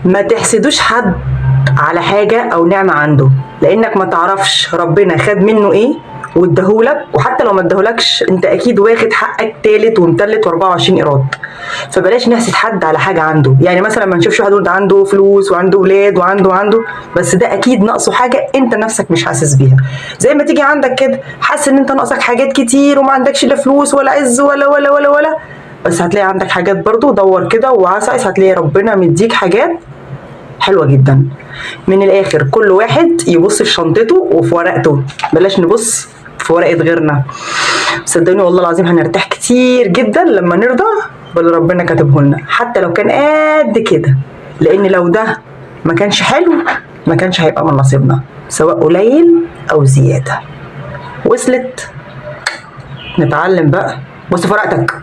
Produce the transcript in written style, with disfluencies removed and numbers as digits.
ما تحسدوش حد على حاجة او نعمة عنده، لانك ما تعرفش ربنا خد منه ايه واداهولك، وحتى لو ما اداهولكش انت اكيد واخد حقك تالت ومتلت و24 ايراد. فبلاش نحسد حد على حاجة عنده. يعني مثلا ما نشوفش واحد ده عنده فلوس وعنده ولاد وعنده بس ده اكيد ناقصه حاجة انت نفسك مش حاسس بيها. زي ما تيجي عندك كده حاسس ان انت ناقصك حاجات كتير وما عندكش لا فلوس ولا عز ولا، بس هتلاقي عندك حاجات برضو. دور كده وعسعس هتلاقي ربنا مديك حاجات حلوة جدا. من الاخر كل واحد يبص في شنطته وفي ورقته، بلاش نبص في ورقة غيرنا. صدقوني والله العظيم هنرتاح كتير جدا لما نرضى باللي ربنا كاتبه لنا، حتى لو كان قد كده، لان لو ده ما كانش حلو ما كانش هيبقى من نصيبنا، سواء قليل او زيادة. وصلت؟ نتعلم بقى. بص في ورقتك.